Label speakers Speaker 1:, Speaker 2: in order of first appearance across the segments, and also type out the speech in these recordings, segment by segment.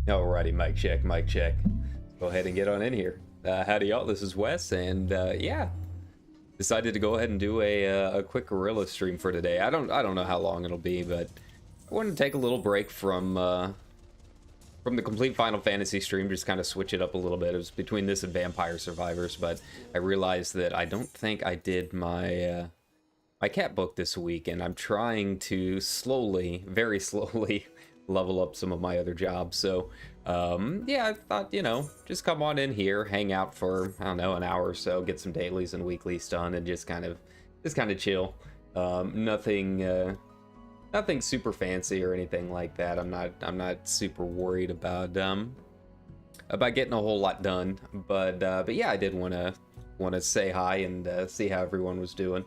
Speaker 1: Alrighty, mic check, mic check. Go ahead and get on in here. Howdy y'all, this is Wes, and yeah, decided to go ahead and do a quick Guerilla stream for today. I don't know how long it'll be, but I wanted to take a little break from the complete Final Fantasy stream, just kind of switch it up a little bit. It was between this and Vampire Survivors, but I realized that I don't think I did my my Catbook this week, and I'm trying to slowly, very slowly, level up some of my other jobs. So yeah, I thought, you know, just come on in here, hang out for, I don't know, an hour or so, get some dailies and weeklies done, and just kind of chill. Nothing super fancy or anything like that. I'm not super worried about getting a whole lot done, but yeah, I did want to say hi and see how everyone was doing.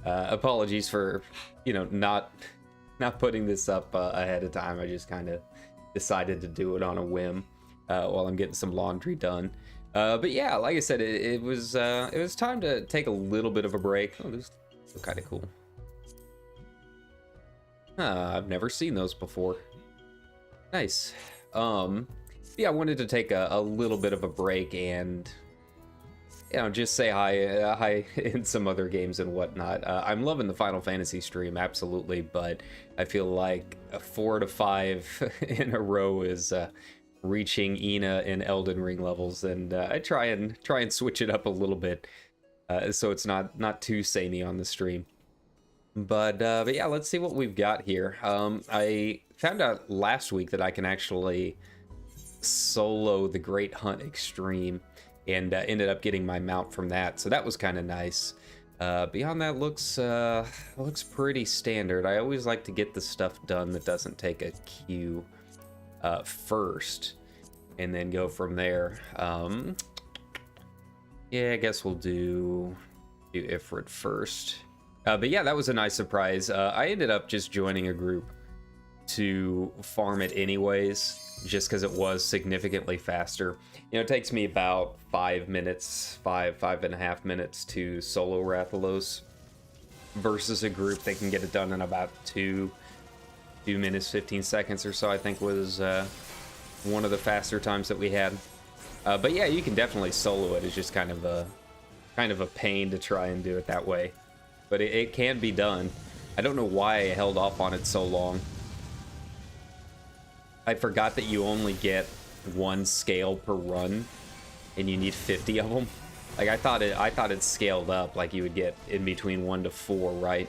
Speaker 1: Apologies for, you know, not putting this up ahead of time. I just kind of decided to do it on a whim while I'm getting some laundry done. But yeah, like I said, it was time to take a little bit of a break. Oh, those look kind of cool. I've never seen those before. Nice. Yeah, I wanted to take a little bit of a break and, you know, just say hi in some other games and whatnot. I'm loving the Final Fantasy stream, absolutely, but I feel like 4 to 5 in a row is reaching Ina and Elden Ring levels, and I try and switch it up a little bit, so it's not too samey on the stream. But yeah, let's see what we've got here. I found out last week that I can actually solo the Great Hunt Extreme, and ended up getting my mount from that, so that was kind of nice. Beyond that, looks pretty standard. I always like to get the stuff done that doesn't take a queue first, and then go from there. Yeah, I guess we'll do Ifrit first. But yeah, that was a nice surprise. I ended up just joining a group to farm it anyways, just because it was significantly faster. You know, it takes me about 5 minutes, five and a half minutes to solo Rathalos, versus a group that can get it done in about 2 minutes 15 seconds or so, I think was one of the faster times that we had. But yeah, you can definitely solo it. It's just kind of a pain to try and do it that way, but it can be done. I don't know why I held off on it so long. I forgot that you only get 1 scale per run, and you need 50 of them. Like, I thought it scaled up, like you would get in between 1 to 4, right?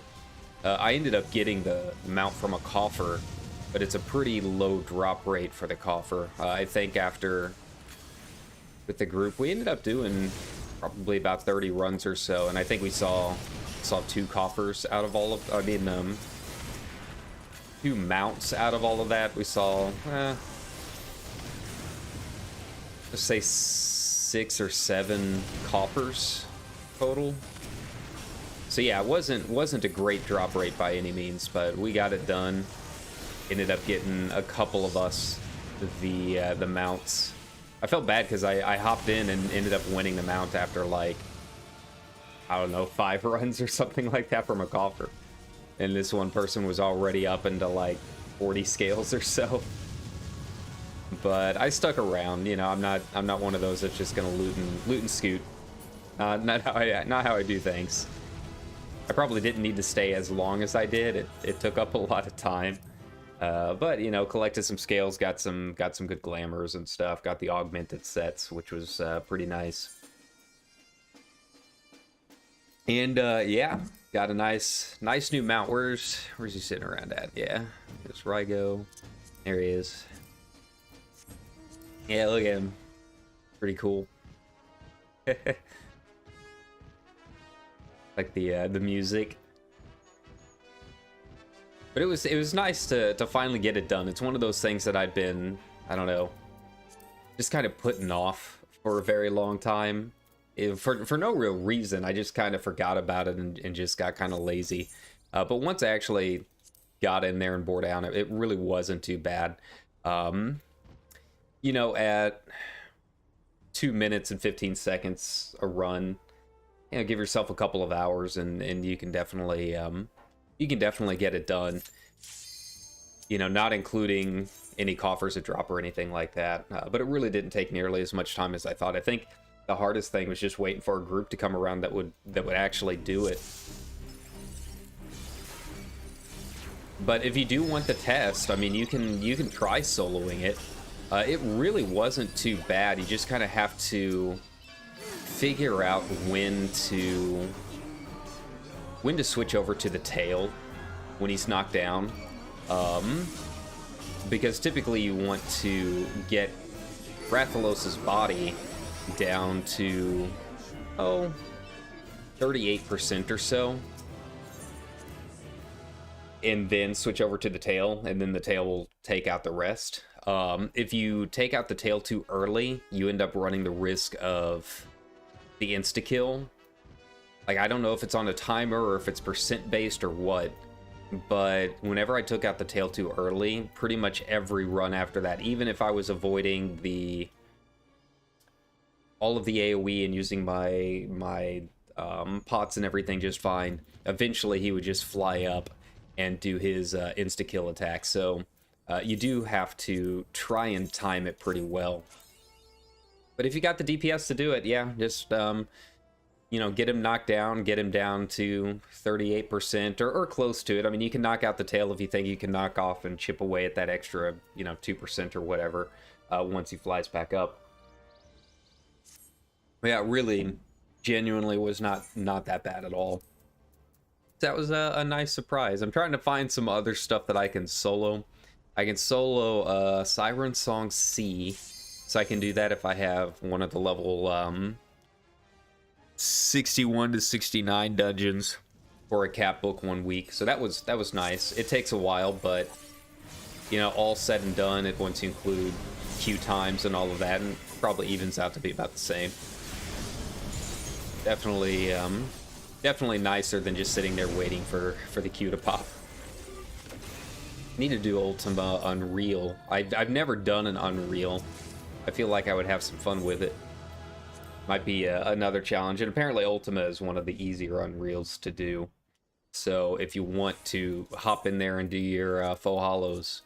Speaker 1: I ended up getting the mount from a coffer, but it's a pretty low drop rate for the coffer. I think with the group, we ended up doing probably about 30 runs or so, and I think we saw 2 coffers out of all of, 2 mounts out of all of that. We saw, let's say 6 or 7 coffers total. So yeah, it wasn't a great drop rate by any means, but we got it done. Ended up getting a couple of us the mounts. I felt bad because I hopped in and ended up winning the mount after, like, I don't know, 5 runs or something like that from a coffer. And this one person was already up into like 40 scales or so. But I stuck around, you know. I'm not one of those that's just gonna loot and scoot. Not how I do things. I probably didn't need to stay as long as I did. It took up a lot of time. But you know, collected some scales, got some good glamours and stuff. Got the augmented sets, which was pretty nice. And yeah, got a nice new mount. Where's he sitting around at? Yeah, there's Rygo. There he is. Yeah, look at him. Pretty cool. Like the music. But it was nice to finally get it done. It's one of those things that I've been, I don't know, just kind of putting off for a very long time. For no real reason. I just kind of forgot about it and just got kind of lazy. But once I actually got in there and bore down, it really wasn't too bad. You know, at 2 minutes and 15 seconds a run, you know, give yourself a couple of hours and you can definitely get it done. You know, not including any coffers that drop or anything like that. But it really didn't take nearly as much time as I thought. I think the hardest thing was just waiting for a group to come around that would actually do it. But if you do want the test, I mean, you can try soloing it. It really wasn't too bad. You just kind of have to figure out when to switch over to the tail when he's knocked down. Because typically you want to get Rathalos' body down to 38% or so, and then switch over to the tail, and then the tail will take out the rest. If you take out the tail too early, you end up running the risk of the insta-kill. Like, I don't know if it's on a timer or if it's percent based or what, but whenever I took out the tail too early, pretty much every run after that, even if I was avoiding all of the AoE and using my pots and everything just fine, eventually he would just fly up and do his insta-kill attack. So you do have to try and time it pretty well. But if you got the DPS to do it, yeah, just you know, get him knocked down, get him down to 38% or close to it. I mean, you can knock out the tail if you think you can knock off and chip away at that extra, you know, 2% or whatever once he flies back up. But yeah, really, genuinely was not that bad at all. That was a nice surprise. I'm trying to find some other stuff that I can solo. I can solo Siren Song C, so I can do that if I have one of the level 61 to 69 dungeons for a Catbook 1 week. So that was nice. It takes a while, but you know, all said and done, once you include queue times and all of that, and probably evens out to be about the same. Definitely nicer than just sitting there waiting for the queue to pop. Need to do Ultima Unreal. I've never done an Unreal. I feel like I would have some fun with it. Might be another challenge, and apparently Ultima is one of the easier Unreals to do. So if you want to hop in there and do your faux hollows,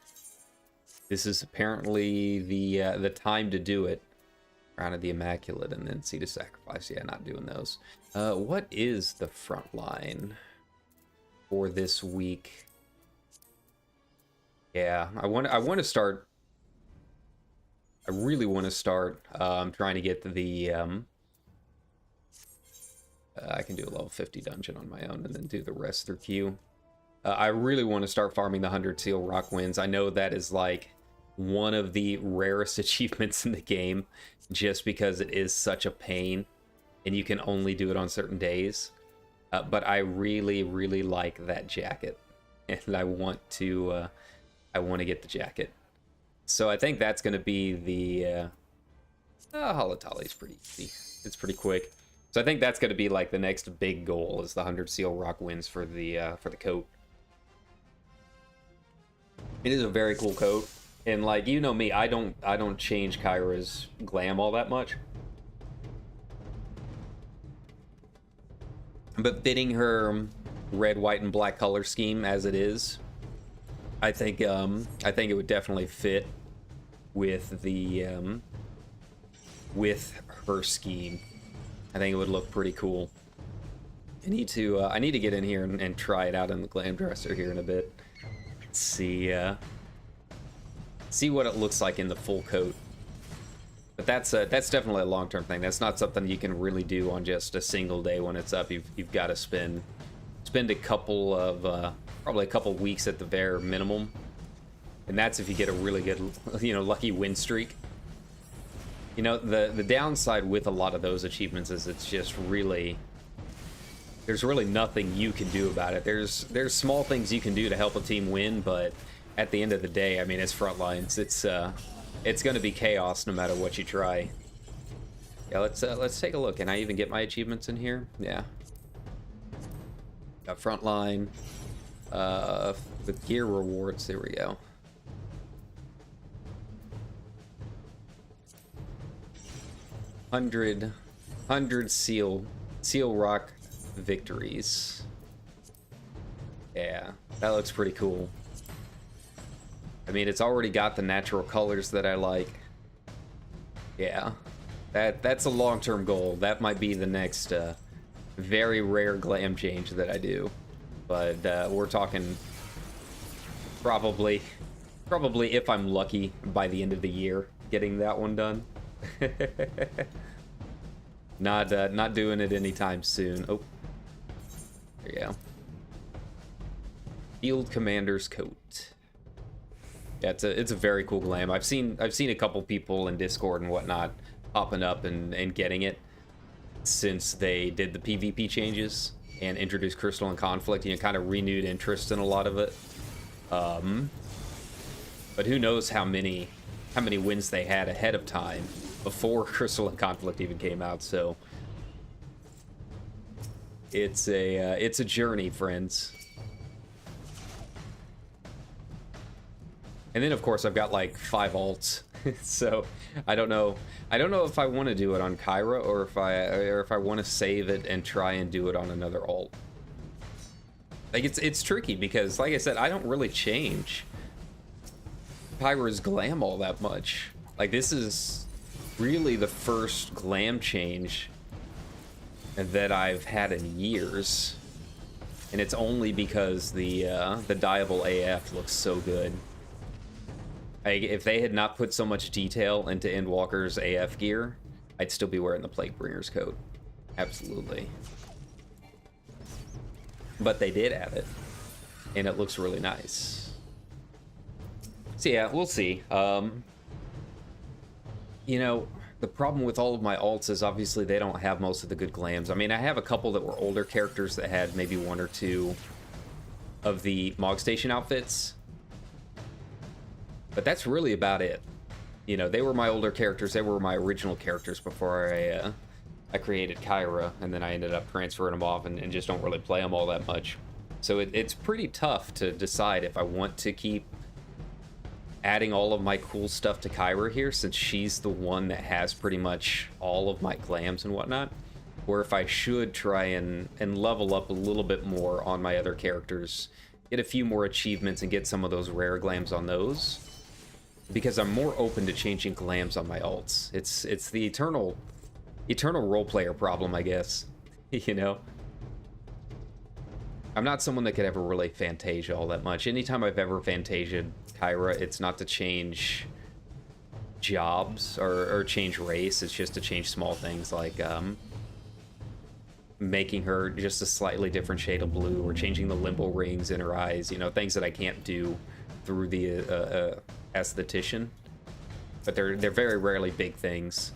Speaker 1: this is apparently the time to do it. Crown of the Immaculate and then Seed of Sacrifice. Yeah, not doing those. What is the front line for this week? Yeah, I want to start. I really want to start trying to get the I can do a level 50 dungeon on my own and then do the rest through queue. I really want to start farming the 100 Seal Rock Winds. I know that is like one of the rarest achievements in the game, just because it is such a pain and you can only do it on certain days. But I really like that jacket, and I want to get the jacket. So I think that's going to be the Holotali is pretty easy. It's pretty quick. So I think that's going to be like the next big goal, is the 100 Seal Rock Winds for the coat. It is a very cool coat, and like, you know me, I don't change Kyra's glam all that much. But fitting her red, white, and black color scheme as it is, I think it would definitely fit with the with her scheme. I think it would look pretty cool. I need to get in here and try it out in the glam dresser here in a bit. See what it looks like in the full coat. But that's definitely a long-term thing. That's not something you can really do on just a single day when it's up. You've got to spend a couple of probably a couple weeks at the bare minimum, and that's if you get a really good, you know, lucky win streak. You know, the downside with a lot of those achievements is it's just really, there's really nothing you can do about it. There's small things you can do to help a team win, but at the end of the day, I mean, it's front lines. It's going to be chaos no matter what you try. Yeah, let's take a look. Can I even get my achievements in here? Yeah. Got frontline. The gear rewards. There we go. Hundred seal rock victories. Yeah, that looks pretty cool. I mean, it's already got the natural colors that I like. Yeah, that's a long-term goal. That might be the next very rare glam change that I do. But we're talking probably if I'm lucky by the end of the year getting that one done. Not doing it anytime soon. Oh, there you go. Field Commander's Coat. Yeah, it's a very cool glam. I've seen a couple people in Discord and whatnot popping up and getting it since they did the PvP changes and introduced Crystal and Conflict. You know, kind of renewed interest in a lot of it. But who knows how many wins they had ahead of time before Crystal and Conflict even came out. So it's a journey, friends. And then of course I've got like 5 alts, so I don't know if I want to do it on Kyra or if I want to save it and try and do it on another alt. Like it's tricky because, like I said, I don't really change Kyra's glam all that much. Like, this is really the first glam change that I've had in years, and it's only because the dyeable AF looks so good. If they had not put so much detail into Endwalker's AF gear, I'd still be wearing the Plaguebringer's coat. Absolutely. But they did add it, and it looks really nice. So yeah, we'll see. You know, the problem with all of my alts is obviously they don't have most of the good glams. I mean, I have a couple that were older characters that had maybe 1 or 2 of the Mog Station outfits, but that's really about it. You know, they were my older characters. They were my original characters before I created Kyra, and then I ended up transferring them off and just don't really play them all that much. So it's pretty tough to decide if I want to keep adding all of my cool stuff to Kyra here, since she's the one that has pretty much all of my glams and whatnot, or if I should try and level up a little bit more on my other characters, get a few more achievements and get some of those rare glams on those, because I'm more open to changing glams on my alts. It's the eternal role player problem, I guess. You know, I'm not someone that could ever really Fantasia all that much. Anytime I've ever Fantasia'd Kyra, it's not to change jobs or change race. It's just to change small things like making her just a slightly different shade of blue, or changing the limbo rings in her eyes. You know, things that I can't do through the aesthetician. But they're very rarely big things,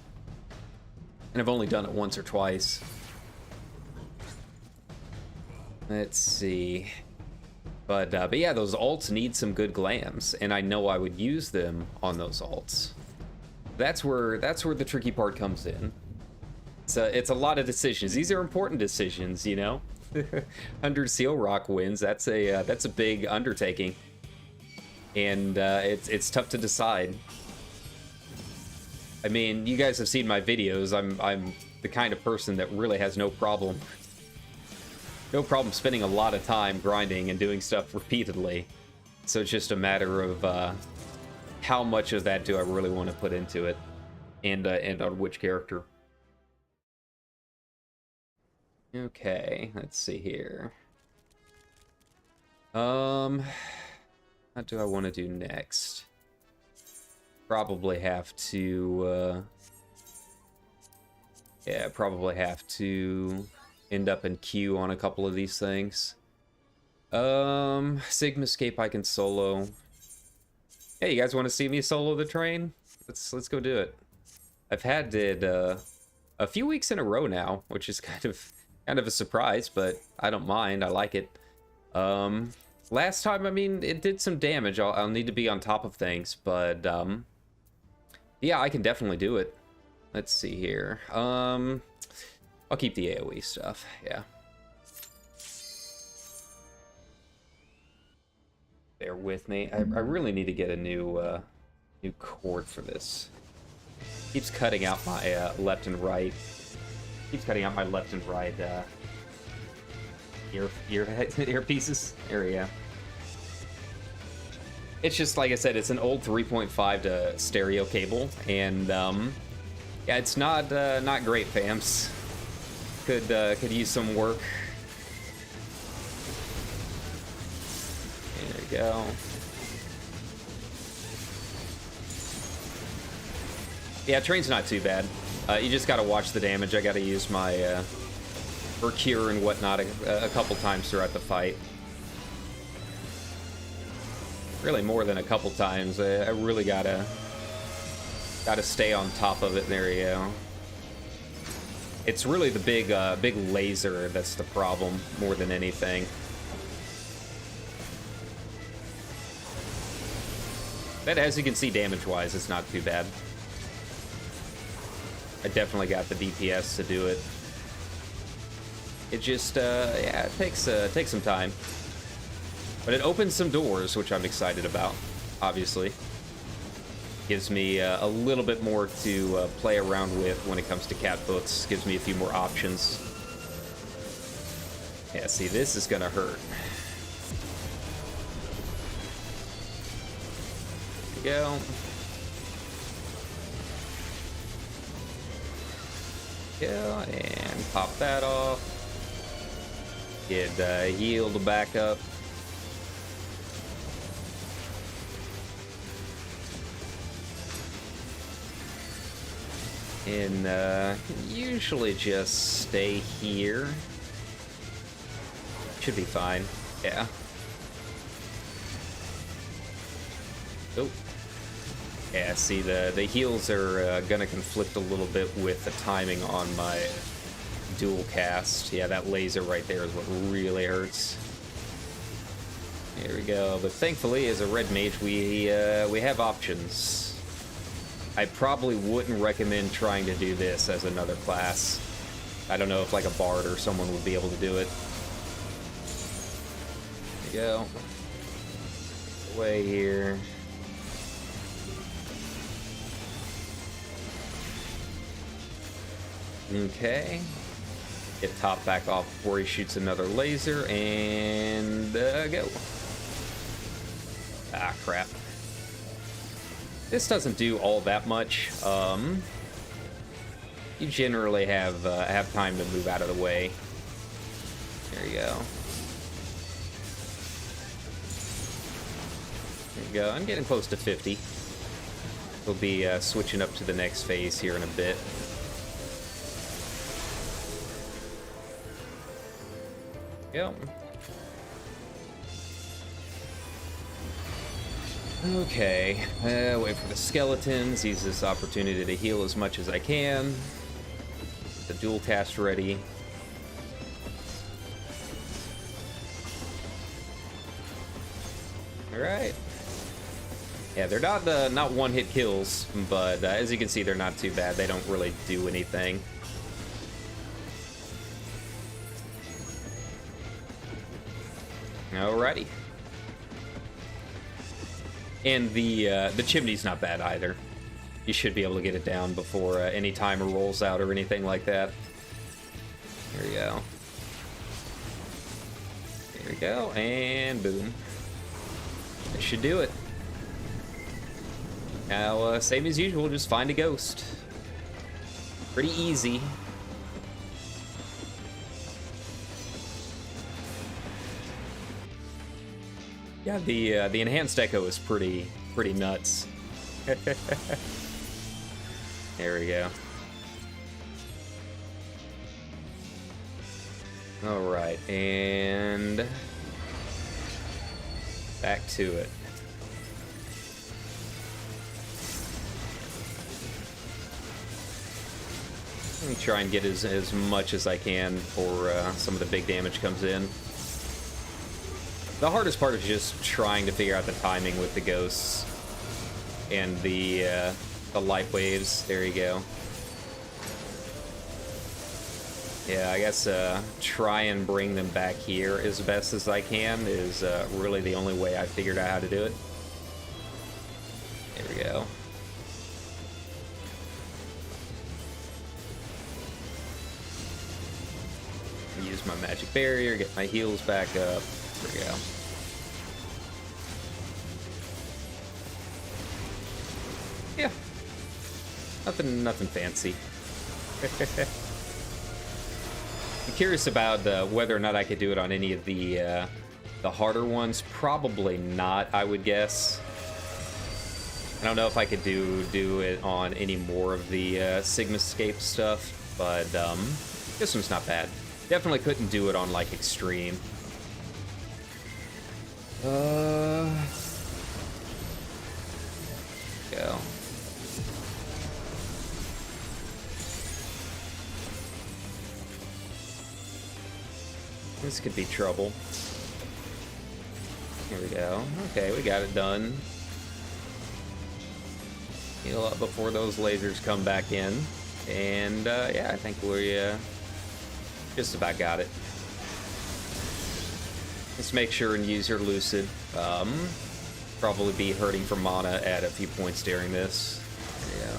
Speaker 1: and I've only done it once or twice. Let's see. But yeah, those alts need some good glams, and I know I would use them on those alts. That's where the tricky part comes in. It's a lot of decisions. These are important decisions, you know. 100 Seal Rock wins. That's a big undertaking, and it's tough to decide. I mean, you guys have seen my videos. I'm the kind of person that really has no problem spending a lot of time grinding and doing stuff repeatedly. So it's just a matter of how much of that do I really want to put into it, and on which character. Okay, let's see here. What do I want to do next? Probably have to yeah, probably have to end up in queue on a couple of these things. Sigmascape I can solo. Hey, you guys want to see me solo the train? Let's go do it. I've had it a few weeks in a row now, which is kind of a surprise, but I don't mind. I like it. Last time, I mean, it did some damage. I'll need to be on top of things, but yeah, I can definitely do it. Let's see here. I'll keep the AoE stuff, yeah. Bear with me. I really need to get a new cord for this. Keeps cutting out my left and right. Keeps cutting out my left and right earpieces. There we go. It's just, like I said, it's an old 3.5 to stereo cable, and yeah, it's not great, fams. Could use some work. There we go. Yeah, train's not too bad. You just gotta watch the damage. I gotta use my cure and whatnot a couple times throughout the fight. Really more than a couple times. I really gotta stay on top of it. There you go. It's really the big laser that's the problem more than anything. But as you can see, damage-wise, it's not too bad. I definitely got the DPS to do it. It just, yeah, it takes some time. But it opens some doors, which I'm excited about, obviously. Gives me a little bit more to play around with when it comes to cat books. Gives me a few more options. Yeah, see, this is gonna hurt. There we go. Go, and pop that off. Get healed back up. And usually just stay here. Should be fine. Yeah. Oh. Yeah, see, the heals are gonna conflict a little bit with the timing on my dual cast. Yeah, that laser right there is what really hurts. Here we go. But thankfully, as a red mage, we have options. I probably wouldn't recommend trying to do this as another class. I don't know if like a bard or someone would be able to do it. There you go. Away here. Okay. Get top back off before he shoots another laser, and go. Ah, crap. This doesn't do all that much. You generally have time to move out of the way. There you go. There you go. I'm getting close to 50. We'll be switching up to the next phase here in a bit. Yep. Okay, wait for the skeletons, use this opportunity to heal as much as I can. Get the dual cast ready. Alright. Yeah, they're not one-hit kills, but as you can see, they're not too bad. They don't really do anything. Alrighty. And the chimney's not bad either. You should be able to get it down before any timer rolls out or anything like that. There we go. There we go, and boom. That should do it. Now, same as usual, just find a ghost. Pretty easy. Yeah, the enhanced echo is pretty nuts. There we go. All right, and back to it. Let me try and get as much as I can before some of the big damage comes in. The hardest part is just trying to figure out the timing with the ghosts and the light waves. There you go. Yeah, I guess try and bring them back here as best as I can is really the only way I figured out how to do it. There we go. Use my magic barrier, get my heals back up. There we go. Nothing fancy. I'm curious about whether or not I could do it on any of the harder ones. Probably not, I would guess. I don't know if I could do it on any more of the Sigmascape stuff, but this one's not bad. Definitely couldn't do it on like extreme. Go. This could be trouble. Here we go. Okay, we got it done. Heal up before those lasers come back in. And, yeah, I think we just about got it. Let's make sure and use your Lucid. Probably be hurting for mana at a few points during this. There you go.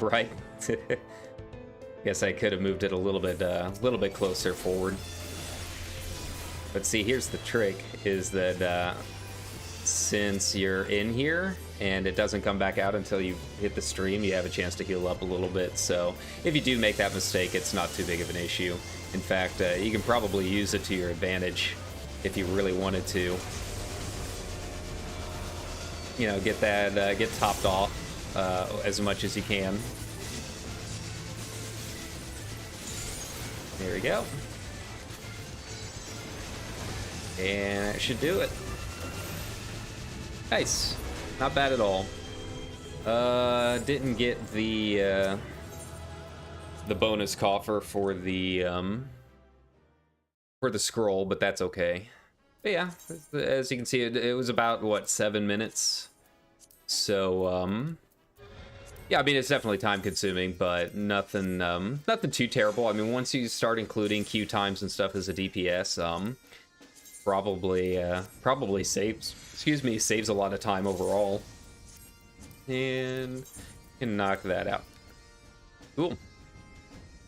Speaker 1: Right. Guess I could have moved it a little bit closer forward. But see, here's the trick: is that since you're in here and it doesn't come back out until you hit the stream, you have a chance to heal up a little bit. So if you do make that mistake, it's not too big of an issue. In fact, you can probably use it to your advantage if you really wanted to. You know, get that get topped off as much as you can. There we go. And that should do it. Nice. Not bad at all. Didn't get the bonus coffer for the scroll, but that's okay. But yeah, as you can see, it was about, what, 7 minutes? So, yeah, I mean, it's definitely time-consuming, but nothing too terrible. I mean, once you start including queue times and stuff as a DPS, probably saves a lot of time overall. And can knock that out. Cool.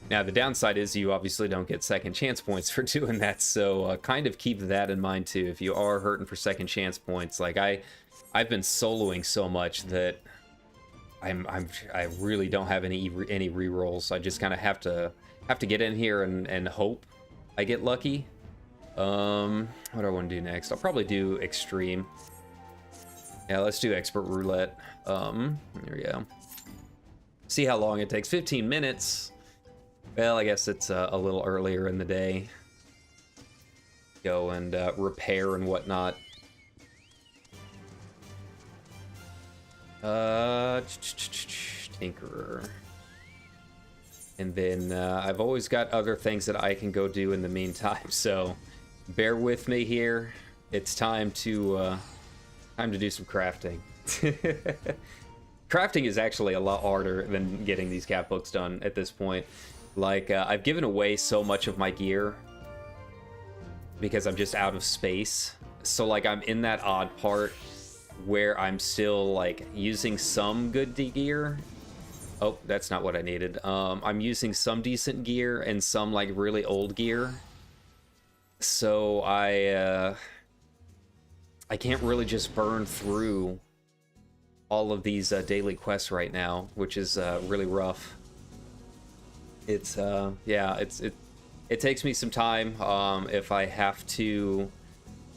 Speaker 1: Now, the downside is you obviously don't get second chance points for doing that, so kind of keep that in mind, too. If you are hurting for second chance points, like I've been soloing so much that I really don't have any rerolls. I just kind of have to get in here and hope I get lucky. What do I want to do next? I'll probably do extreme. Yeah, let's do expert roulette. There we go. See how long it takes. 15 minutes. Well, I guess it's a little earlier in the day. Go and repair and whatnot. Tinkerer. And then I've always got other things that I can go do in the meantime, so bear with me here. It's time to do some crafting. Crafting is actually a lot harder than getting these cat books done at this point. Like, I've given away so much of my gear because I'm just out of space. So, like, I'm in that odd part where I'm still, like, using some good gear. Oh, that's not what I needed. I'm using some decent gear and some, like, really old gear. So I can't really just burn through all of these daily quests right now, which is really rough. It's yeah, it takes me some time if I have to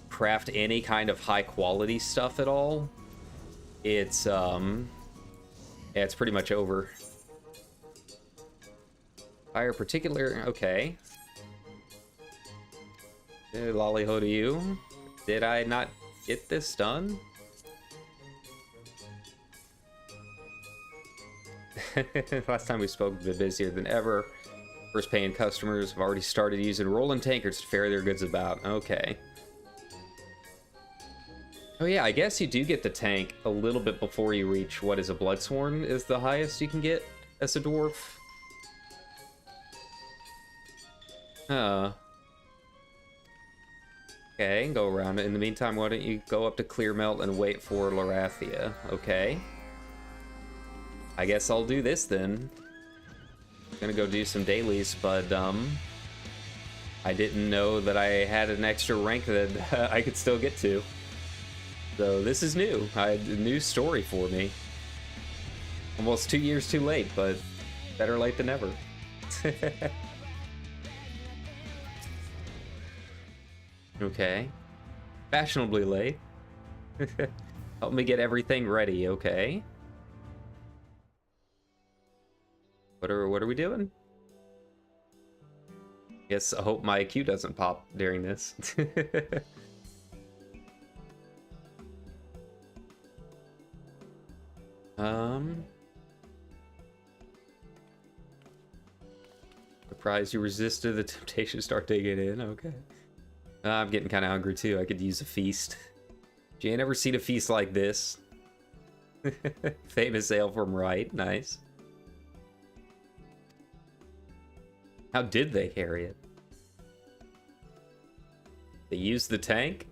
Speaker 1: craft any kind of high quality stuff at all. It's yeah, it's pretty much over. Fire particular, okay. Lolly ho to you. Did I not get this done? Last time we spoke, a bit busier than ever. First paying customers have already started using rolling tankers to ferry their goods about. Okay. Oh yeah, I guess you do get the tank a little bit before you reach what is a Bloodsworn is the highest you can get as a dwarf. Okay, go around. In the meantime, why don't you go up to Clearmelt and wait for Larathia? Okay. I guess I'll do this then. Gonna go do some dailies, but I didn't know that I had an extra rank that I could still get to. So this is new. A new story for me. Almost 2 years too late, but better late than never. Okay. Fashionably late. Help me get everything ready, okay? What are we doing? Guess I hope my IQ doesn't pop during this. Surprised you resisted the temptation to start digging in, okay. I'm getting kind of hungry too. I could use a feast. You ain't ever seen a feast like this. Famous ale from Right, nice. How did they carry it? They used the tank?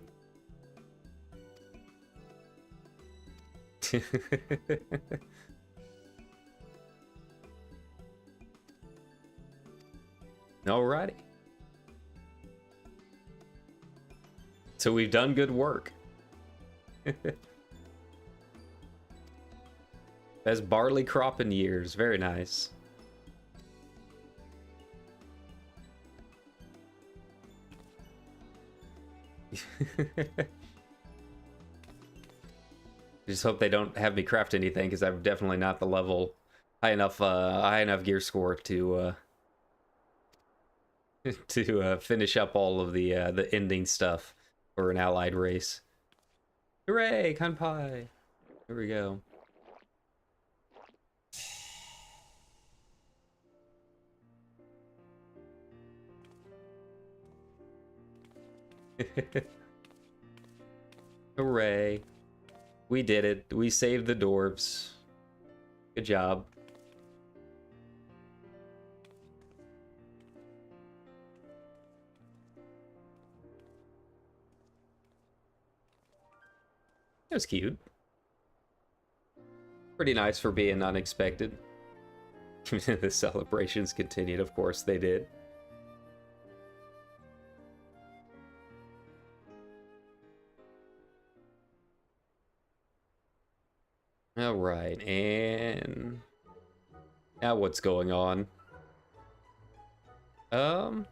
Speaker 1: Alrighty. So we've done good work. Best barley crop in years. Very nice. Just hope they don't have me craft anything, because I'm definitely not the level high enough gear score to to finish up all of the ending stuff for an allied race. Hooray, kanpai! Here we go. Hooray. We did it. We saved the dwarves. Good job. It was cute. Pretty nice for being unexpected. The celebrations continued, of course they did. Alright, and now what's going on? I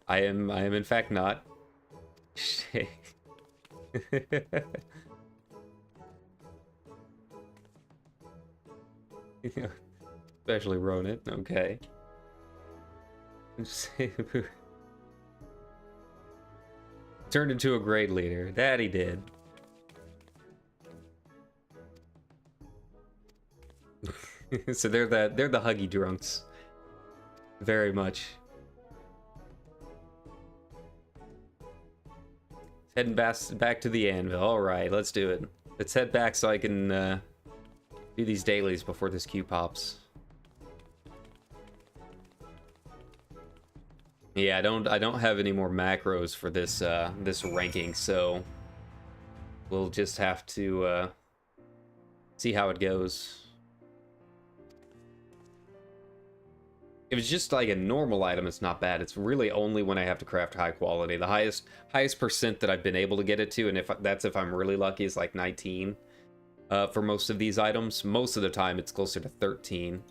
Speaker 1: am in fact not. Especially Ronan, okay. Turned into a great leader. That he did. So they're the huggy drunks. Very much. Heading back to the anvil. Alright, let's do it. Let's head back so I can do these dailies before this queue pops. Yeah, I don't have any more macros for this this ranking, so we'll just have to see how it goes. If it's just like a normal item, it's not bad. It's really only when I have to craft high quality. The highest percent that I've been able to get it to, and if I'm really lucky, is like 19 for most of these items. Most of the time, it's closer to 13.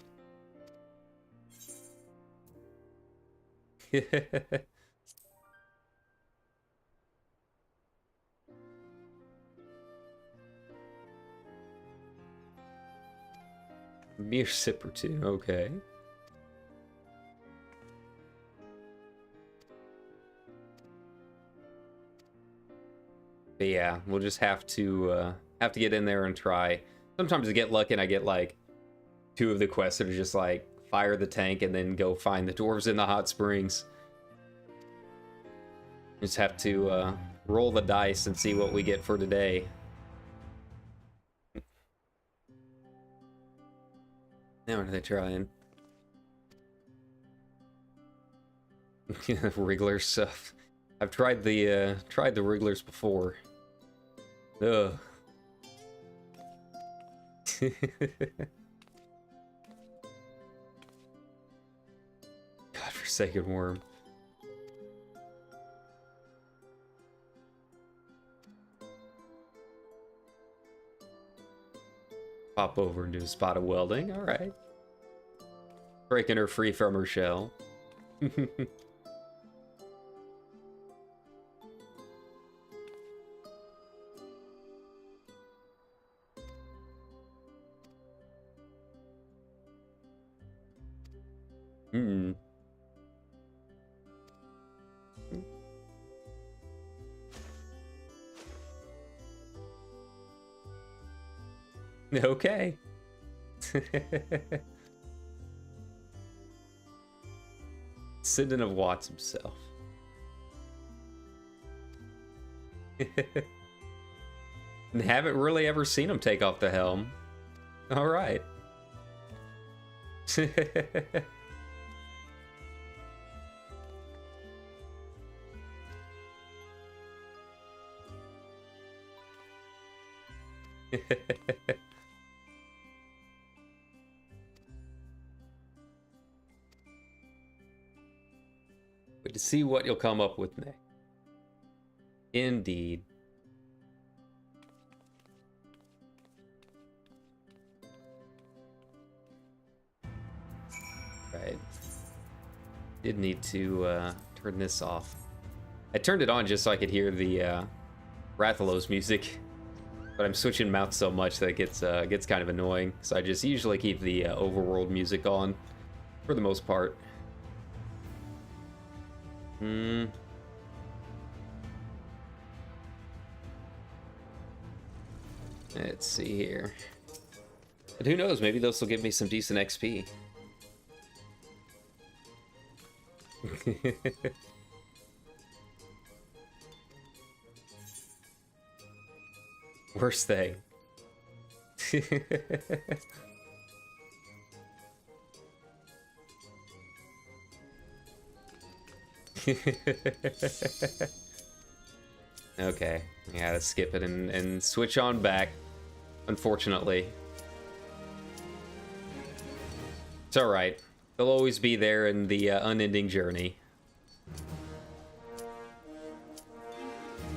Speaker 1: Mere sip or two, okay. But yeah, we'll just have to get in there and try. Sometimes I get lucky and I get like 2 of the quests that are just like fire the tank and then go find the dwarves in the hot springs. Just have to roll the dice and see what we get for today. Now what are they trying? Wrigglers stuff. I've tried the Wrigglers before. Ugh. Godforsaken worm. Pop over and do a spot of welding. All right. Breaking her free from her shell. Hmm. Okay. Sidon of Watts himself. Haven't really ever seen him take off the helm. All right. Wait to see what you'll come up with next. Indeed. Right. Did need to turn this off. I turned it on just so I could hear the Rathalos music, but I'm switching mounts so much that it gets kind of annoying. So I just usually keep the overworld music on for the most part. Let's see here. And who knows, maybe this will give me some decent XP. Worst thing. Okay, I gotta skip it and switch on back, unfortunately. It's alright. They'll always be there in the unending journey.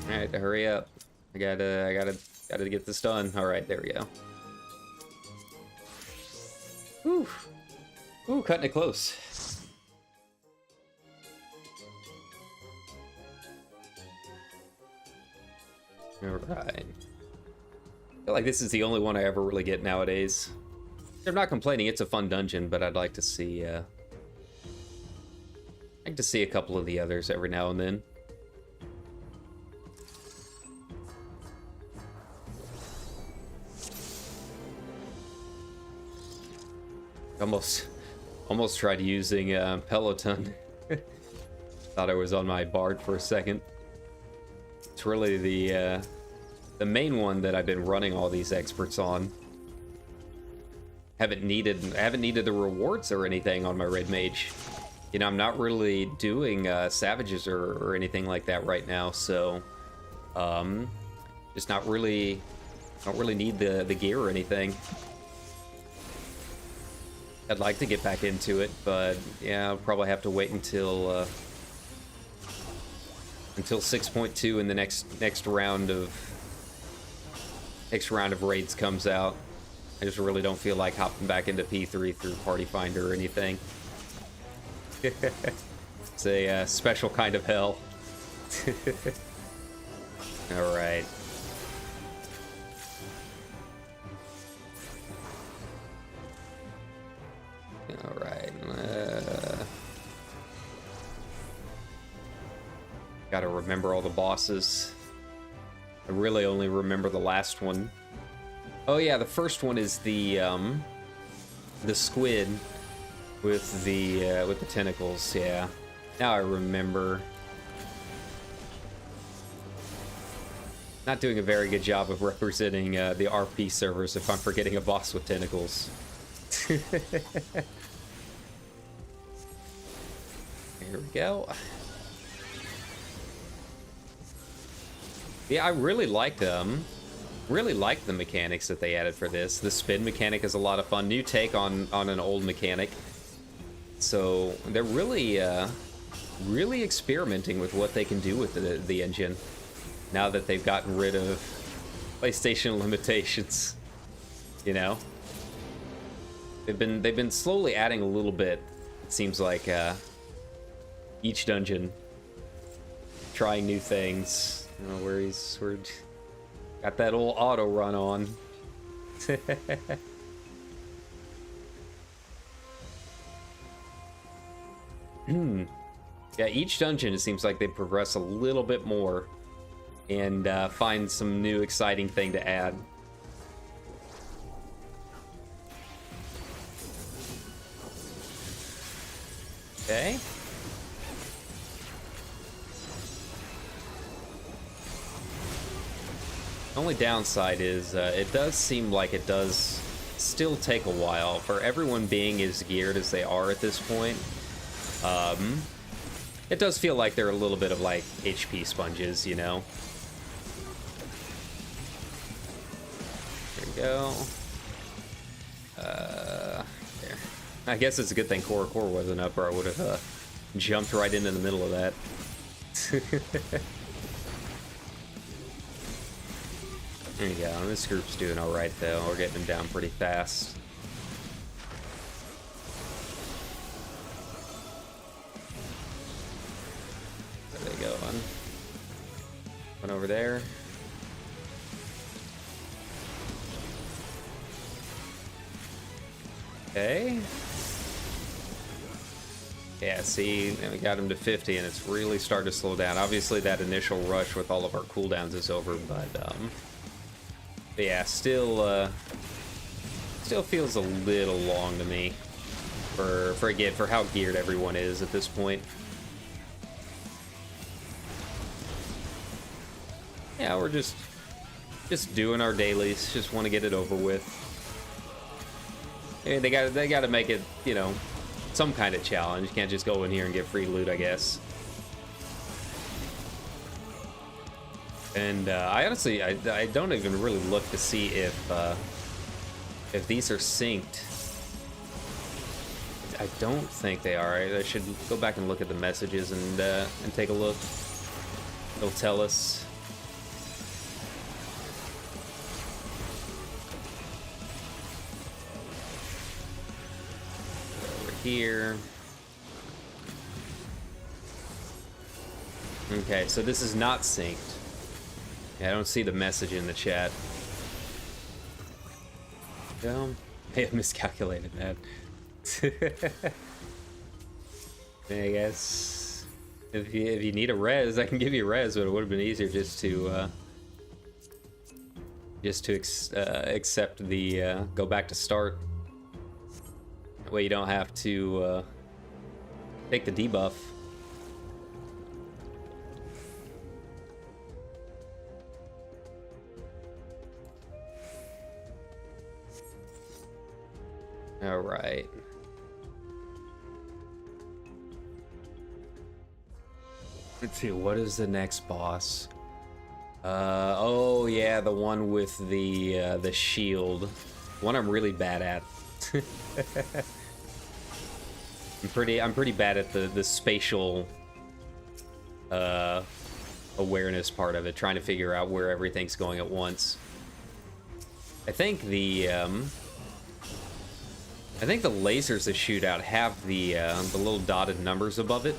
Speaker 1: Alright, hurry up. I gotta get this done. Alright, there we go. Whew. Ooh, cutting it close. Alright. I feel like this is the only one I ever really get nowadays. I'm not complaining, it's a fun dungeon, but I'd like to see a couple of the others every now and then. Almost tried using Peloton. Thought I was on my Bard for a second. It's really the main one that I've been running all these experts on. Haven't needed the rewards or anything on my Red Mage. You know, I'm not really doing Savages or anything like that right now, so just don't really need the gear or anything. I'd like to get back into it, but yeah, I'll probably have to wait until 6.2 and the next round of raids comes out. I just really don't feel like hopping back into P3 through Party Finder or anything. It's a special kind of hell. All right. All right. Gotta remember all the bosses. I really only remember the last one. Oh yeah, the first one is the squid with the tentacles. Yeah, now I remember. Not doing a very good job of representing the RP servers if I'm forgetting a boss with tentacles. Here we go. Yeah, I really like them. Really like the mechanics that they added for this. The spin mechanic is a lot of fun. New take on an old mechanic. So they're really really experimenting with what they can do with the engine now that they've gotten rid of PlayStation limitations. You know, they've been slowly adding a little bit. It seems like each dungeon, trying new things. You know, we're got that old auto run on. Yeah, each dungeon, it seems like they progress a little bit more and find some new exciting thing to add. Okay. Only downside is it does seem like it does still take a while for everyone being as geared as they are at this point. It does feel like they're a little bit of like HP sponges, you know. There we go. There. I guess it's a good thing core wasn't up, or I would have jumped right into the middle of that. There you go. This group's doing all right though. We're getting them down pretty fast. Where are they going? One over there. Okay. Yeah, see, we got him to 50 and it's really starting to slow down. Obviously that initial rush with all of our cooldowns is over, but yeah, still feels a little long to me for how geared everyone is at this point. Yeah, we're just doing our dailies. Just want to get it over with. I mean, they got to make it, you know, some kind of challenge. You can't just go in here and get free loot, I guess. And I honestly, I don't even really look to see if these are synced. I don't think they are. I should go back and look at the messages and take a look. They'll tell us. Over here. Okay, so this is not synced. Yeah, I don't see the message in the chat. I may have miscalculated that. I guess if you need a res, I can give you a res, but it would have been easier just to accept the go back to start. That way you don't have to take the debuff. All right. Let's see, what is the next boss? Oh yeah, the one with the shield. One I'm really bad at. I'm pretty bad at the spatial awareness part of it, trying to figure out where everything's going at once. I think the lasers that shoot out have the little dotted numbers above it.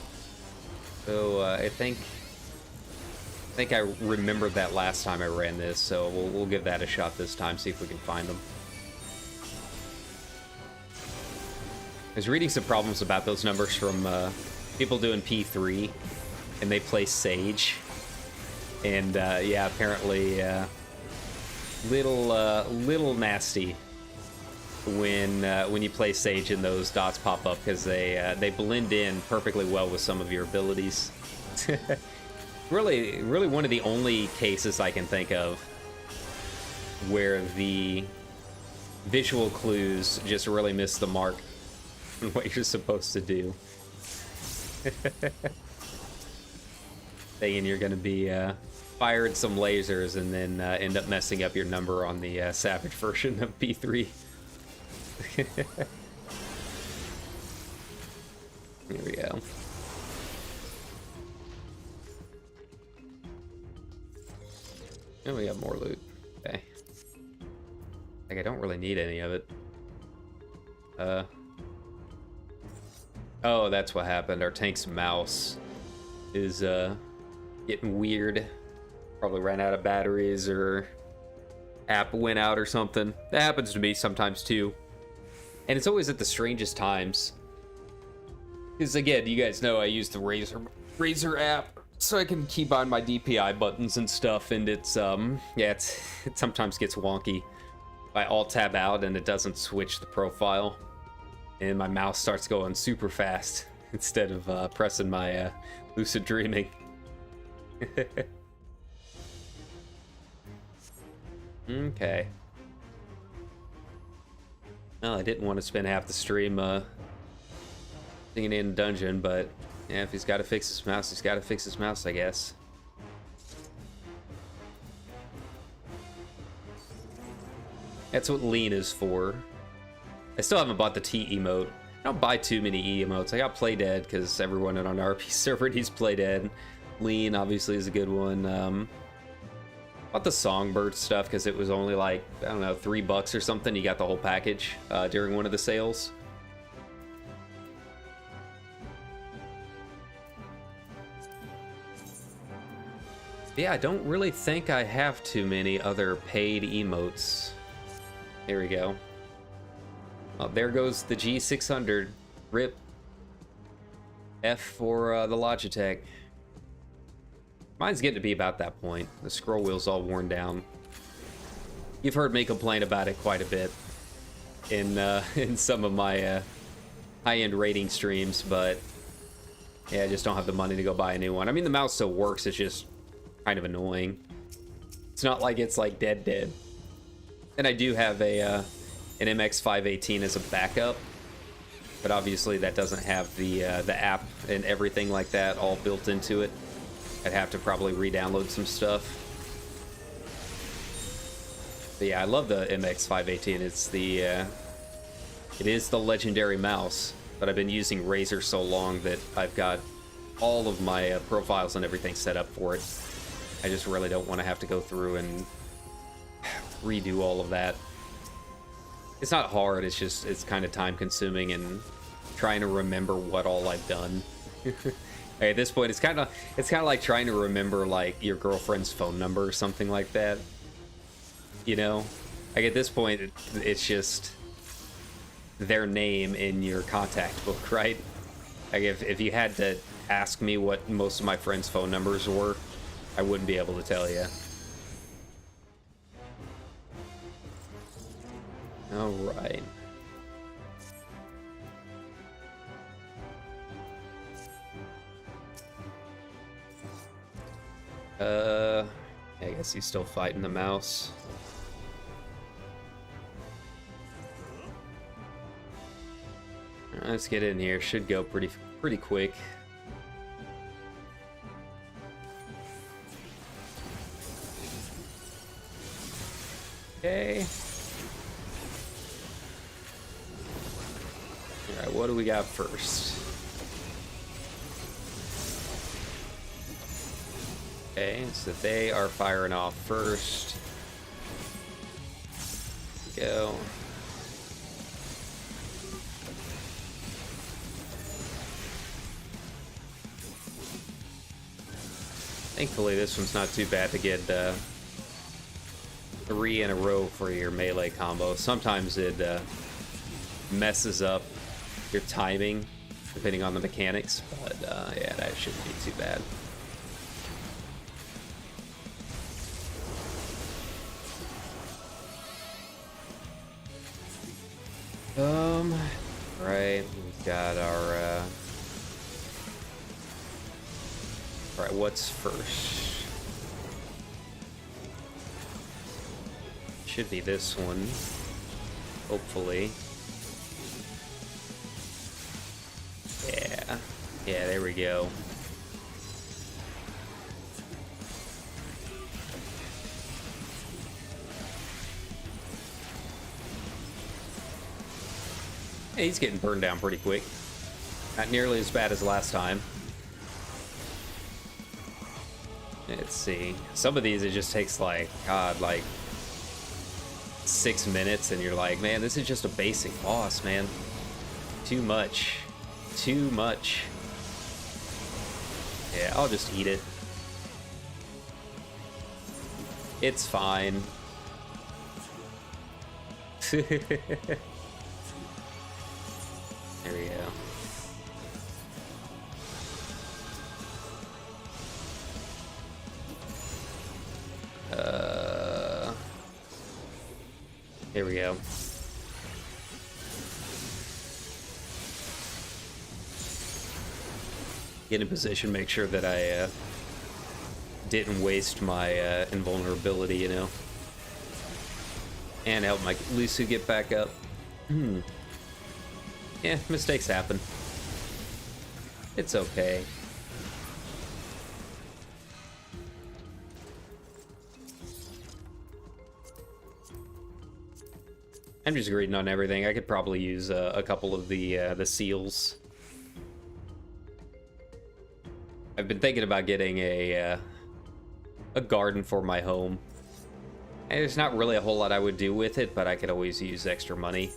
Speaker 1: So I think I remembered that last time I ran this, so we'll give that a shot this time, see if we can find them. I was reading some problems about those numbers from people doing P3, and they play Sage, and yeah, apparently little nasty when you play Sage and those dots pop up, because they blend in perfectly well with some of your abilities. really one of the only cases I can think of where the visual clues just really miss the mark on what you're supposed to do. Thinking you're gonna be fired some lasers and then end up messing up your number on the Savage version of P3. Here we go. And we got more loot. Okay. Like, I don't really need any of it. Oh, that's what happened. Our tank's mouse is getting weird. Probably ran out of batteries or app went out or something. That happens to me sometimes too. And it's always at the strangest times. Because again, you guys know I use the Razer app so I can keep on my DPI buttons and stuff, and it's yeah, it sometimes gets wonky. I alt tab out and it doesn't switch the profile, and my mouse starts going super fast instead of pressing my lucid dreaming. Okay. Well, I didn't want to spend half the stream singing in a dungeon, but yeah, if he's got to fix his mouse, he's got to fix his mouse, I guess. That's what lean is for. I still haven't bought the T emote. I don't buy too many E emotes. I got Play Dead because everyone on our RP server needs Play Dead. Lean obviously is a good one. Bought the Songbird stuff because it was only like, I don't know, $3 or something. You got the whole package during one of the sales. Yeah, I don't really think I have too many other paid emotes. Here we go. Oh, there goes the G600. RIP. F for the Logitech. Mine's getting to be about that point. The scroll wheel's all worn down. You've heard me complain about it quite a bit in some of my high-end rating streams, but yeah, I just don't have the money to go buy a new one. I mean, the mouse still works, it's just kind of annoying. It's not like it's like dead. And I do have an MX518 as a backup, but obviously that doesn't have the app and everything like that all built into it. I'd have to probably re-download some stuff. But yeah, I love the MX518. It's it is the legendary mouse, but I've been using Razer so long that I've got all of my profiles and everything set up for it. I just really don't want to have to go through and redo all of that. It's not hard, it's kind of time consuming and trying to remember what all I've done. At this point, it's kind of like trying to remember like your girlfriend's phone number or something like that. You know, like at this point, it's just their name in your contact book, right? Like if you had to ask me what most of my friends' phone numbers were, I wouldn't be able to tell you. All right. I guess he's still fighting the mouse. Let's get in here. Should go pretty quick. Okay. All right, what do we got first? Okay, so they are firing off first. Go. Thankfully, this one's not too bad to get 3 in a row for your melee combo. Sometimes it messes up your timing, depending on the mechanics, but yeah, that shouldn't be too bad. Right, we've got our all right, what's first? Should be this one, hopefully. Yeah. Yeah, there we go. Hey, he's getting burned down pretty quick. Not nearly as bad as last time. Let's see. Some of these, it just takes like, God, like 6 minutes, and you're like, man, this is just a basic boss, man. Too much. Too much. Yeah, I'll just eat it. It's fine. There we go. Here we go. Get in position, make sure that I didn't waste my invulnerability, you know. And help my Lusu get back up. Yeah, mistakes happen. It's okay. I'm just greeting on everything. I could probably use a couple of the seals. I've been thinking about getting a garden for my home. And there's not really a whole lot I would do with it, but I could always use extra money.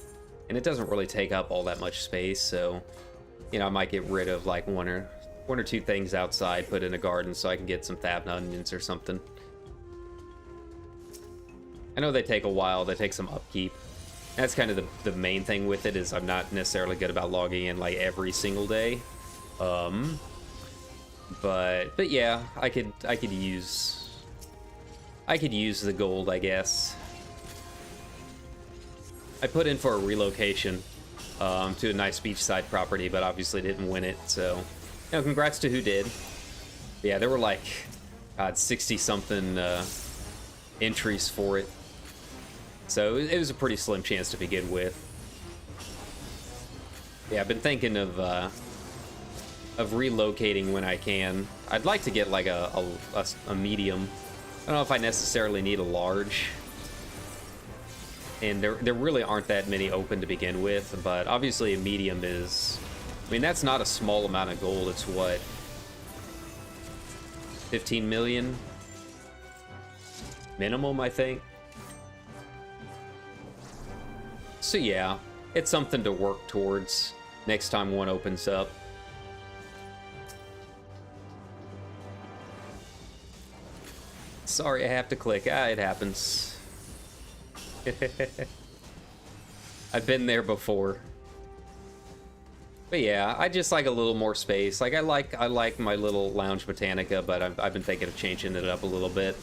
Speaker 1: And it doesn't really take up all that much space, so you know, I might get rid of like one or two things outside, put in a garden so I can get some Thabna onions or something. I know they take a while, they take some upkeep. That's kind of the main thing with it, is I'm not necessarily good about logging in like every single day. But yeah, I could use the gold, I guess. I put in for a relocation to a nice beachside property, but obviously didn't win it, so you know, congrats to who did. Yeah, there were like, God, 60-something entries for it. So it was a pretty slim chance to begin with. Yeah, I've been thinking of relocating when I can. I'd like to get like a medium. I don't know if I necessarily need a large. And there really aren't that many open to begin with, but obviously a medium is... I mean, that's not a small amount of gold. It's what? 15 million? Minimum, I think. So yeah, it's something to work towards next time one opens up. Sorry, I have to click. It happens. I've been there before. But yeah, I just like a little more space. Like I like my little lounge botanica, but I've been thinking of changing it up a little bit.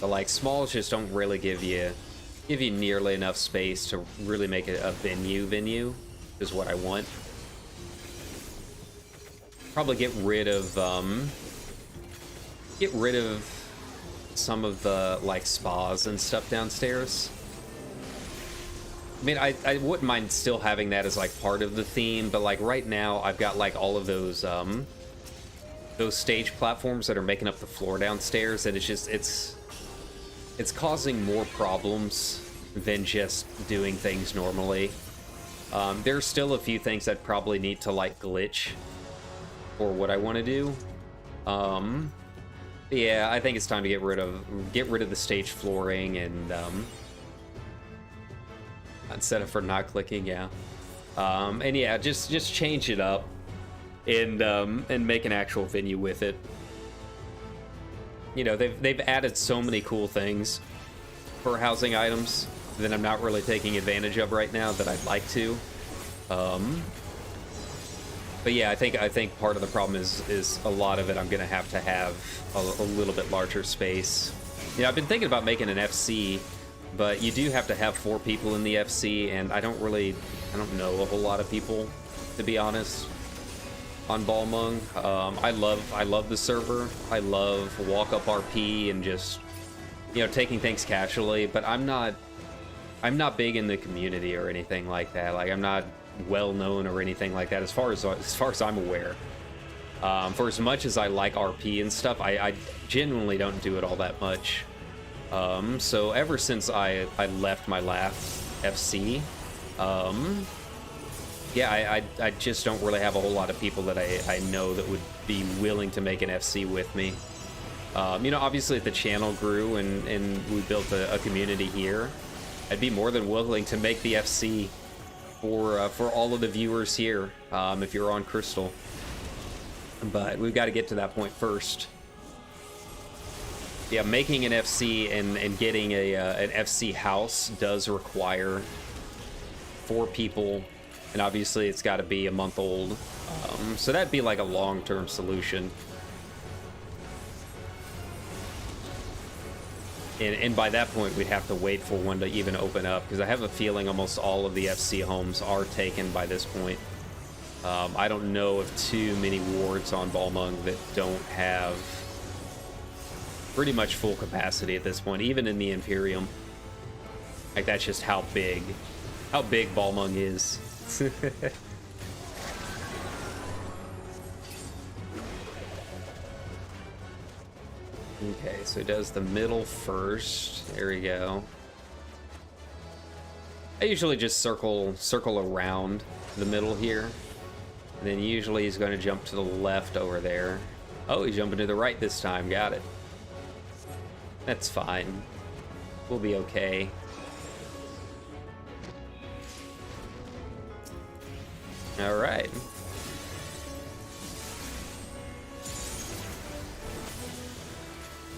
Speaker 1: But like smalls just don't really give you nearly enough space to really make it a venue is what I want. Probably get rid of some of the like spas and stuff downstairs. I mean, I wouldn't mind still having that as like part of the theme, but like right now I've got like all of those stage platforms that are making up the floor downstairs, and it's causing more problems than just doing things normally. There's still a few things that probably need to like glitch for what I want to do. Yeah, I think it's time to get rid of the stage flooring and instead of for not clicking, yeah. And yeah, just change it up and make an actual venue with it. You know, they've added so many cool things for housing items that I'm not really taking advantage of right now that I'd like to. But yeah, I think part of the problem is a lot of it I'm gonna have a little bit larger space. You know, I've been thinking about making an FC, but you do have to have 4 people in the FC, and I don't know a whole lot of people, to be honest, on Balmung. I love the server. I love walk up RP and just, you know, taking things casually, but I'm not big in the community or anything like that. Like, I'm not well known or anything like that as far as I'm aware. For as much as I like RP and stuff, I genuinely don't do it all that much. So ever since I left my last FC, yeah, I just don't really have a whole lot of people that I know that would be willing to make an FC with me. You know, obviously if the channel grew and we built a community here, I'd be more than willing to make the FC for all of the viewers here, if you're on Crystal. But we've got to get to that point first. Yeah, making an FC and getting an FC house does require 4 people, and obviously it's got to be a month old. So that'd be like a long-term solution. And by that point, we'd have to wait for one to even open up, because I have a feeling almost all of the FC homes are taken by this point. I don't know of too many wards on Balmung that don't have pretty much full capacity at this point, even in the Imperium. Like, that's just how big Balmung is. Okay, so it does the middle first. There we go. I usually just circle around the middle here. And then usually he's going to jump to the left over there. Oh, he's jumping to the right this time. Got it. That's fine. We'll be okay. All right.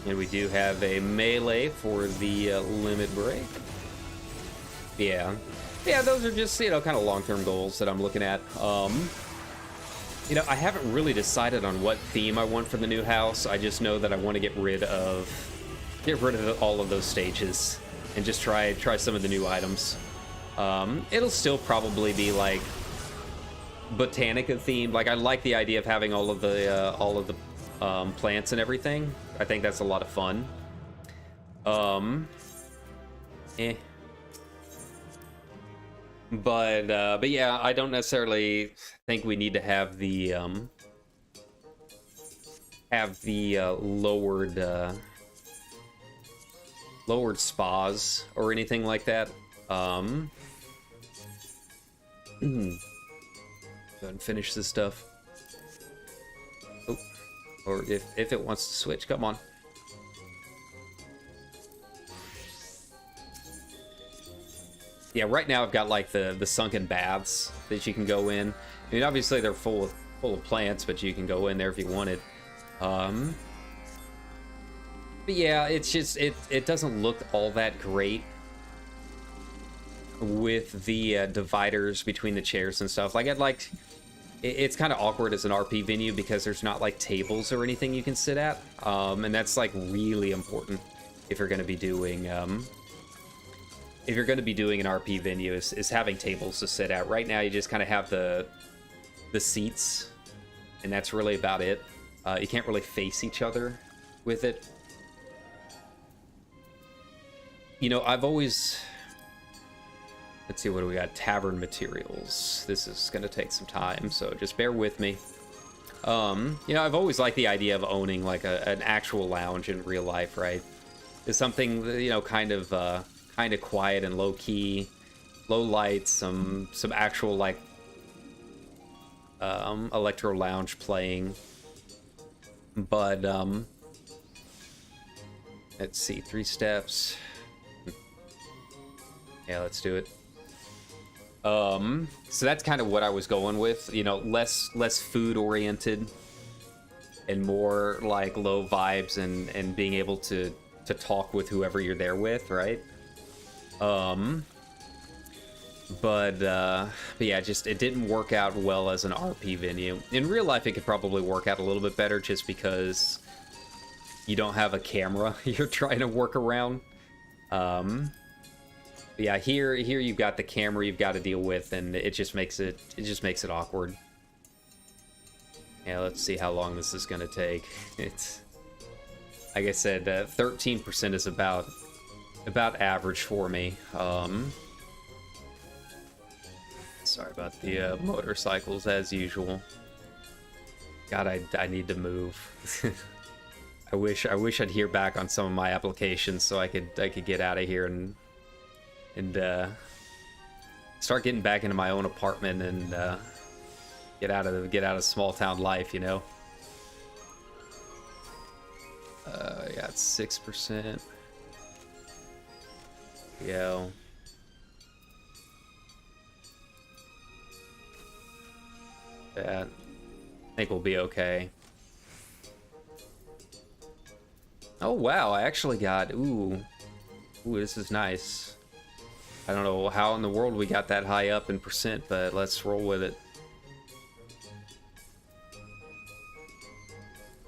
Speaker 1: And we do have a melee for the limit break. Yeah. Yeah, those are just, you know, kind of long-term goals that I'm looking at. You know, I haven't really decided on what theme I want for the new house. I just know that I want to get rid of all of those stages and just try some of the new items. It'll still probably be like Botanica themed. Like, I like the idea of having all of the plants and everything. I think that's a lot of fun. But yeah, I don't necessarily think we need to have the lowered spas or anything like that. Go ahead and finish this stuff. Oh, or if it wants to switch, come on. Yeah, right now I've got like the sunken baths that you can go in. I mean, obviously they're full of plants, but you can go in there if you wanted. But yeah, it's just it doesn't look all that great with the dividers between the chairs and stuff. Like, it's kind of awkward as an RP venue because there's not like tables or anything you can sit at, and that's like really important if you're going to be doing an RP venue is having tables to sit at. Right now you just kind of have the seats, and that's really about it. You can't really face each other with it. You know, I've always... Let's see, what do we got? Tavern materials. This is going to take some time, so just bear with me. You know, I've always liked the idea of owning like an actual lounge in real life, right? It's something, you know, kind of quiet and low key, low lights, some actual like electro lounge playing. But let's see, 3 steps. Yeah, let's do it. So that's kind of what I was going with, you know, less food oriented and more like low vibes and being able to talk with whoever you're there with, right? But yeah, just it didn't work out well as an RP venue. In real life, it could probably work out a little bit better just because you don't have a camera you're trying to work around. Yeah, here you've got the camera you've got to deal with, and it just makes it awkward. Yeah, let's see how long this is gonna take. It's, like I said, 13% is about average for me. Sorry about the motorcycles as usual. God, I need to move. I wish I'd hear back on some of my applications so I could get out of here and start getting back into my own apartment and get out of small town life, you know. Yeah, it's 6%. Yeah. Yeah, I think we'll be okay. Oh wow, I actually got, ooh, this is nice. I don't know how in the world we got that high up in percent, but let's roll with it.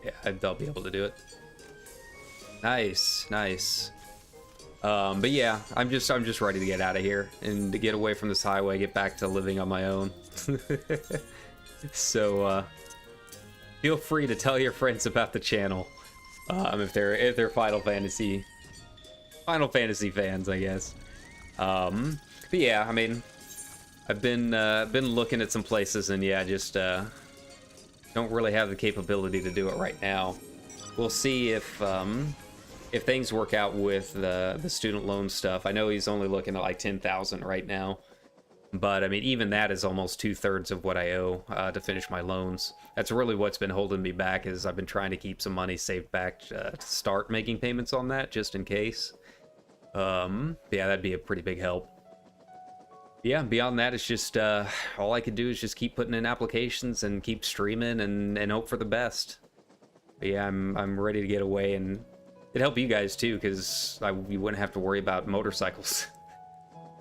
Speaker 1: Yeah, I'll be able to do it. Nice, nice. But yeah, I'm just ready to get out of here and to get away from this highway, get back to living on my own. So feel free to tell your friends about the channel if they're Final Fantasy fans, I guess. But yeah, I mean, I've been looking at some places, and yeah, just don't really have the capability to do it right now. We'll see if things work out with the student loan stuff. I know he's only looking at like 10,000 right now, but I mean, even that is almost 2/3 of what I owe to finish my loans. That's really what's been holding me back, is I've been trying to keep some money saved back to start making payments on that, just in case. Yeah, that'd be a pretty big help. Yeah, beyond that, it's just all I could do is just keep putting in applications and keep streaming and hope for the best. But yeah, I'm ready to get away, and it'd help you guys too, because you wouldn't have to worry about motorcycles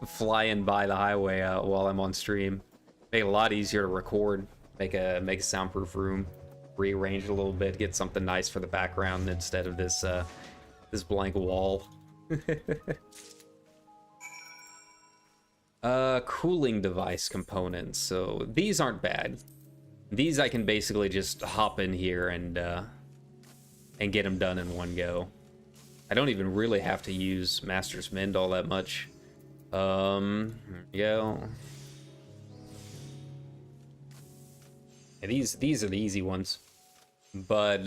Speaker 1: flying by the highway while I'm on stream. Make it a lot easier to record. Make a soundproof room, rearrange it a little bit, get something nice for the background instead of this this blank wall. Cooling device components. So these aren't bad. These I can basically just hop in here and get them done in one go. I don't even really have to use Master's Mend all that much. Here we go. Yeah, these are the easy ones, but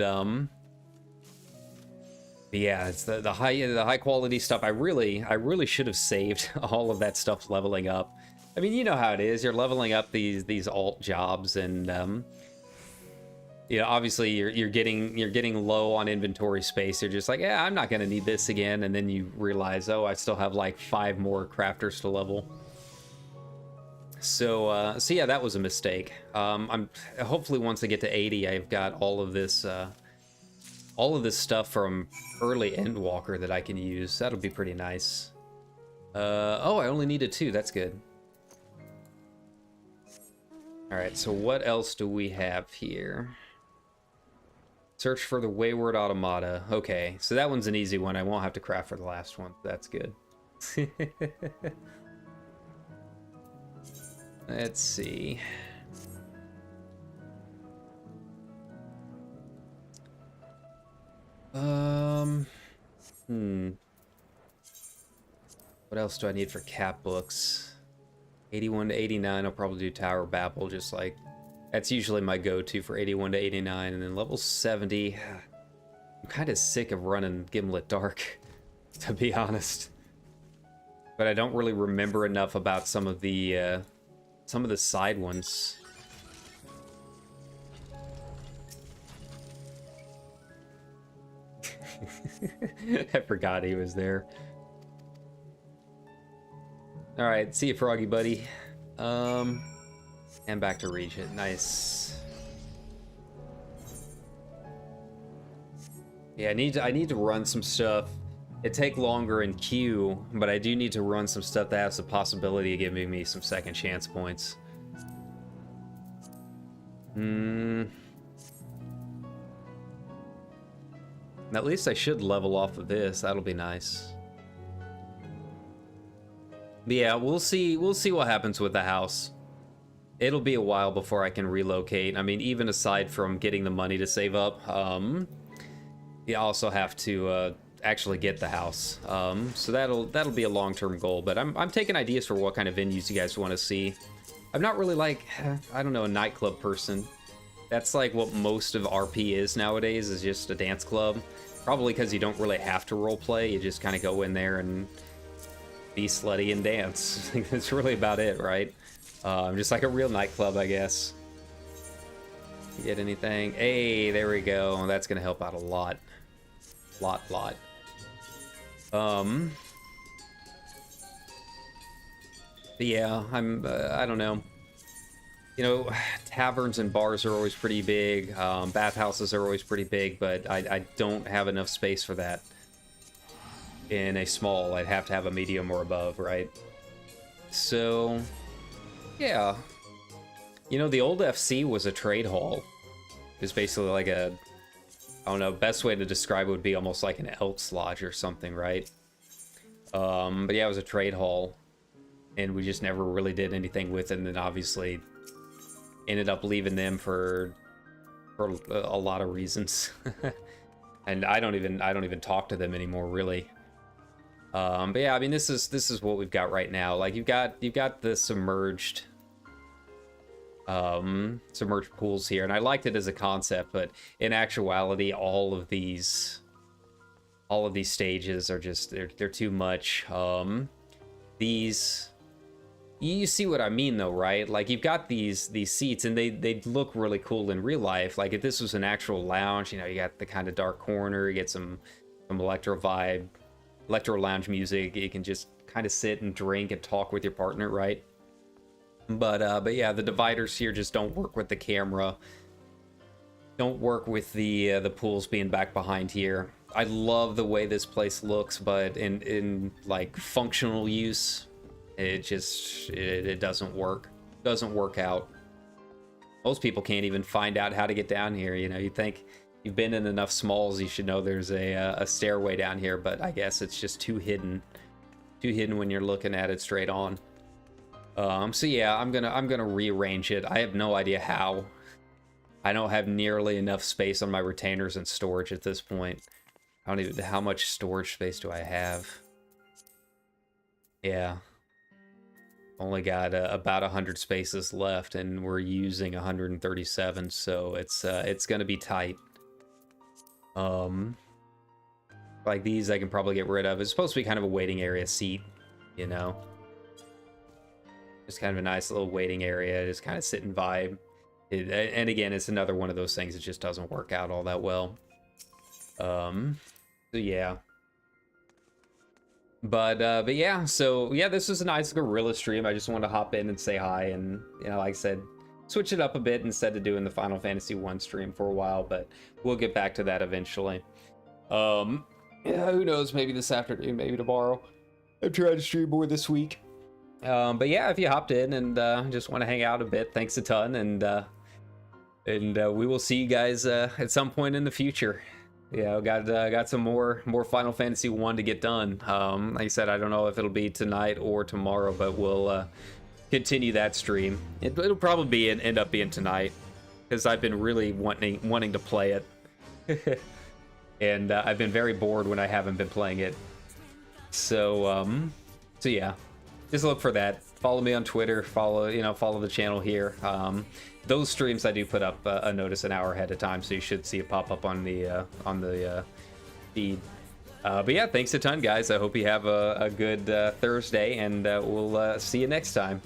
Speaker 1: yeah, it's the high quality stuff. I really should have saved all of that stuff leveling up. I mean, you know how it is. You're leveling up these alt jobs, and you know, obviously you're getting low on inventory space. You're just like, yeah, I'm not gonna need this again, and then you realize, oh, I still have like 5 more crafters to level. So yeah, that was a mistake. I'm hopefully once I get to 80, I've got all of this stuff from early Endwalker that I can use. That'll be pretty nice. Oh, I only needed 2. That's good. All right, so what else do we have here? Search for the Wayward Automata. Okay, so that one's an easy one. I won't have to craft for the last one. That's good. Let's see. What else do I need for Catbooks? 81 to 89, I'll probably do Tower of Babel, just like... That's usually my go-to for 81 to 89, and then level 70... I'm kind of sick of running Gimlet Dark, to be honest. But I don't really remember enough about some of the side ones. I forgot he was there. Alright, see you, Froggy buddy. And back to Regent. Nice. Yeah, I need to run some stuff. It take longer in queue, but I do need to run some stuff that has the possibility of giving me some second chance points. At least I should level off of this. That'll be nice. But yeah, we'll see what happens with the house. It'll be a while before I can relocate. I mean, even aside from getting the money to save up, you also have to actually get the house. So that'll be a long-term goal. But I'm taking ideas for what kind of venues you guys want to see. I'm not really like, I don't know, a nightclub person. That's like what most of RP is nowadays, is just a dance club. Probably because you don't really have to roleplay. You just kind of go in there and be slutty and dance. That's really about it, right? Just like a real nightclub, I guess. Get anything? Hey, there we go. That's gonna help out a lot. Lot. But yeah, I don't know. You know, taverns and bars are always pretty big. Bathhouses are always pretty big, but I don't have enough space for that. In a small, I'd have to have a medium or above, right? So, yeah. You know, the old FC was a trade hall. It was basically like a, I don't know, best way to describe it would be almost like an Elks Lodge or something, right? But yeah, it was a trade hall. And we just never really did anything with it, and then obviously ended up leaving them for a lot of reasons. And I don't even talk to them anymore, really. But yeah, I mean, this is what we've got right now. Like, you've got the submerged pools here, and I liked it as a concept, but in actuality, all of these stages are just they're too much. You see what I mean, though, right? Like, you've got these seats, and they look really cool in real life. Like, if this was an actual lounge, you know, you got the kind of dark corner, you get some electro lounge music. You can just kind of sit and drink and talk with your partner, right? But yeah, the dividers here just don't work with the camera. Don't work with the pools being back behind here. I love the way this place looks, but in like functional use, it doesn't work. Doesn't work out. Most people can't even find out how to get down here. You know, you think you've been in enough smalls, you should know there's a stairway down here, but I guess it's just too hidden. Too hidden when you're looking at it straight on. So yeah, I'm gonna rearrange it. I have no idea how. I don't have nearly enough space on my retainers and storage at this point. I don't even, how much storage space do I have? Yeah. Only got about 100 spaces left, and we're using 137, so it's gonna be tight. Like these I can probably get rid of. It's supposed to be kind of a waiting area seat, you know? Just kind of a nice little waiting area, just kind of sit and vibe. And again, it's another one of those things that just doesn't work out all that well. So yeah. But yeah, so yeah, this was a nice Guerilla stream. I just wanted to hop in and say hi, and you know, like I said, switch it up a bit instead of doing the Final Fantasy 1 stream for a while, but we'll get back to that eventually. Yeah, who knows, maybe this afternoon, maybe tomorrow. I'm trying to stream more this week. But yeah, if you hopped in and just want to hang out a bit, thanks a ton, and we will see you guys at some point in the future. Yeah, got some more Final Fantasy 1 to get done. Like I said, I don't know if it'll be tonight or tomorrow, but we'll continue that stream. It'll probably end up being tonight, because I've been really wanting to play it, and I've been very bored when I haven't been playing it. So yeah, just look for that. Follow me on Twitter. Follow the channel here. Those streams I do put up a notice an hour ahead of time, so you should see it pop up on the feed. But yeah, thanks a ton, guys. I hope you have a good Thursday, and we'll see you next time.